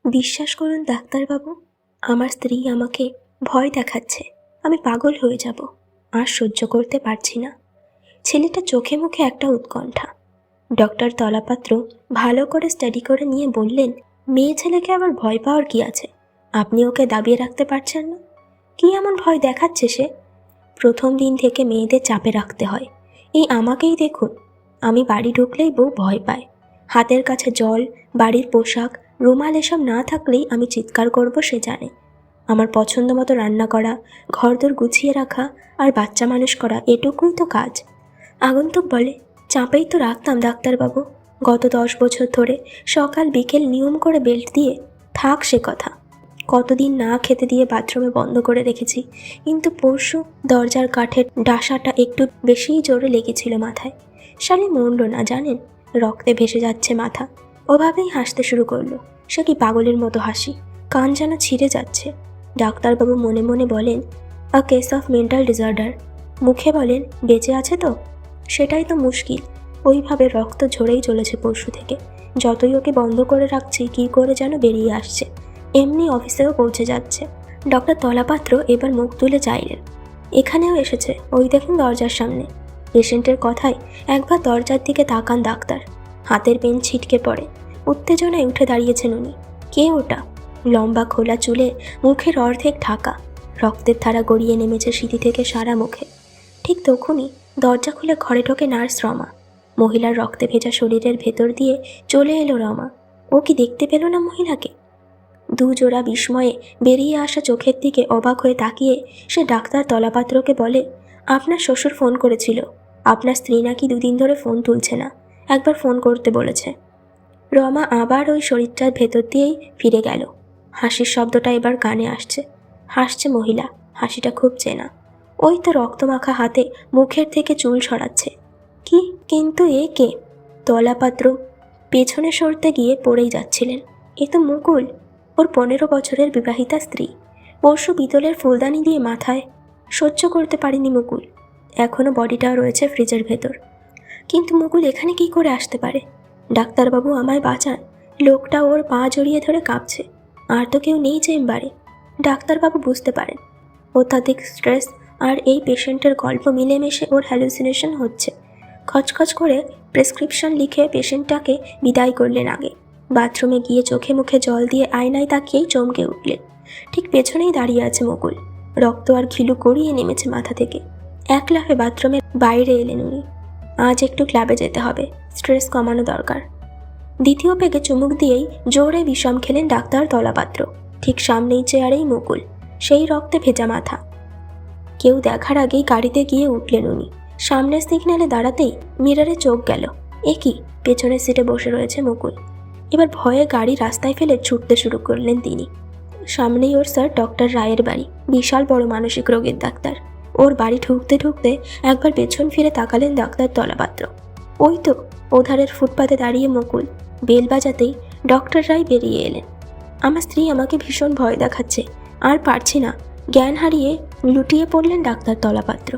বিশ্বাস করুন ডাক্তারবাবু, আমার স্ত্রী আমাকে ভয় দেখাচ্ছে। আমি পাগল হয়ে যাব, আর সহ্য করতে পারছি না। ছেলেটা চোখে মুখে একটা উৎকণ্ঠা। ডক্টর তলাপাত্র ভালো করে স্টাডি করে নিয়ে বললেন, মেয়ে ছেলেকে আবার ভয় পাওয়ার কি আছে? আপনি ওকে দাবিয়ে রাখতে পারছেন না? কি এমন ভয় দেখাচ্ছে সে? প্রথম দিন থেকে মেয়েদের চাপে রাখতে হয়। এই আমাকেই দেখুন, আমি বাড়ি ঢুকলেই বউ ভয় পায়। হাতের কাছে জল, বাড়ির পোশাক, রুমাল এসব না থাকলেই আমি চিৎকার করব সে জানে। আমার পছন্দ মতো রান্না করা, ঘরদোর গুছিয়ে রাখা আর বাচ্চা মানুষ করা, এটুকুই তো কাজ। আগন্তুক বলে, চাপেই তো রাখতাম ডাক্তারবাবু। গত 10 বছর ধরে সকাল বিকেল নিয়ম করে বেল্ট দিয়ে থাক সে কথা। কতদিন না খেতে দিয়ে বাথরুমে বন্ধ করে রেখেছি, কিন্তু পরশু দরজার কাঠের ডাসাটা একটু বেশিই জোরে লেগেছিল মাথায়। শালি মরল না জানেন, রক্তে ভেসে যাচ্ছে মাথা। ওভাবেই হাসতে শুরু করলো। সে কি পাগলের মতো হাসি, কান যেন ছিঁড়ে যাচ্ছে। ডাক্তারবাবু মনে মনে বলেন, a case of mental disorder. মুখে বলেন বেঁচে আছে তো? সেটাই তো মুশকিল। ওইভাবে রক্ত ঝরেই চলেছে পরশু থেকে। যতই ওকে বন্ধ করে রাখছি, কী করে যেন বেরিয়ে আসছে। এমনি অফিসেও পৌঁছে যাচ্ছে। ডক্টর তলাপাত্র এবার মুখ তুলে চাইলেন। এখানেও এসেছে, ওই দেখুন দরজার সামনে। পেশেন্টের কথায় একবার দরজার দিকে তাকান ডাক্তার। হাতের পেন ছিটকে পড়ে। উত্তেজনায় উঠে দাঁড়িয়েছেন উনি। কে ওটা? লম্বা খোলা চুলে, মুখের অর্ধেক ঢাকা। রক্তের ধারা গড়িয়ে নেমেছে সিঁথি থেকে সারা মুখে। ঠিক তখনই দরজা খুলে ঘরে ঢোকে নার্স রমা। মহিলার রক্তে ভেজা শরীরের ভেতর দিয়ে চলে এলো রমা। ও কি দেখতে পেল না মহিলাকে? দুজোড়া বিস্ময়ে বেরিয়ে আসা চোখের দিকে অবাক হয়ে তাকিয়ে সে ডাক্তার তলাপাত্রকে বলে, আপনার শ্বশুর ফোন করেছিল। আপনার স্ত্রী নাকি 2 দিন ধরে ফোন তুলছে না, একবার ফোন করতে বলেছে। রমা আবার ওই শরীরটার ভেতর দিয়েই ফিরে গেল। হাসির শব্দটা এবার কানে আসছে। হাসছে মহিলা, হাসিটা খুব চেনা। ওই তো রক্তমাখা হাতে মুখের থেকে চুল সরাচ্ছে। কি কিন্তু এ কে? তলাপাত্র পেছনে সরতে গিয়ে পড়েই যাচ্ছিলেন। এ তো মুকুল, ওর 15 বছরের বিবাহিতা স্ত্রী। পরশু পিতলের ফুলদানি দিয়ে মাথায়। সহ্য করতে পারেনি মুকুল। এখনও বডিটাও রয়েছে ফ্রিজের ভেতর। কিন্তু মুকুল এখানে কি করে আসতে পারে? ডাক্তারবাবু আমায় বাঁচান। লোকটা ওর পা জড়িয়ে ধরে কাঁপছে। আর তো কেউ নেই চেম্বারে। ডাক্তারবাবু বুঝতে পারেন অত্যাধিক স্ট্রেস আর এই পেশেন্টের গল্প মিলেমিশে ওর হ্যালুসিনেশন হচ্ছে। খচখচ করে প্রেসক্রিপশন লিখে পেশেন্টটাকে বিদায় করলেন আগে। বাথরুমে গিয়ে চোখে মুখে জল দিয়ে আয়নায় তাকিয়েই চমকে উঠলেন। ঠিক পেছনেই দাঁড়িয়ে আছে মুকুল। রক্ত আর ঘিলু গড়িয়ে নেমেছে মাথা থেকে। এক লাফে বাথরুমের বাইরে এলেন উনি। আজ একটু ক্লাবে যেতে হবে, স্ট্রেস কমানো দরকার। দ্বিতীয় পেগে চুমুক দিয়েই জোরে বিষম খেলেন ডাক্তার তলাপাত্র। ঠিক সামনেই চেয়ারেই মুকুল, সেই রক্তে ভেজা মাথা। কেউ দেখার আগেই গাড়িতে গিয়ে উঠলেন উনি। সামনের সিগন্যালে দাঁড়াতেই মিররে চোখ গেল। এ কি, পেছনের সিটে বসে রয়েছে মুকুল। এবার ভয়ে গাড়ি রাস্তায় ফেলে ছুটতে শুরু করলেন তিনি। সামনেই ওর স্যার ডক্টর রায়ের বাড়ি। বিশাল বড় মানসিক রোগের ডাক্তার। ওর বাড়ি ঢুকতে ঢুকতে একবার পেছন ফিরে তাকালেন ডাক্তার তলাপাত্র। ওই তো ওধারের ফুটপাতে দাঁড়িয়ে মুকুল। বেল বাজাতেই ডক্টর রায় বেরিয়ে এলেন। আমার স্ত্রী আমাকে ভীষণ ভয় দেখাচ্ছে, আর পারছি না। জ্ঞান হারিয়ে লুটিয়ে পড়লেন ডাক্তার তলাপাত্র।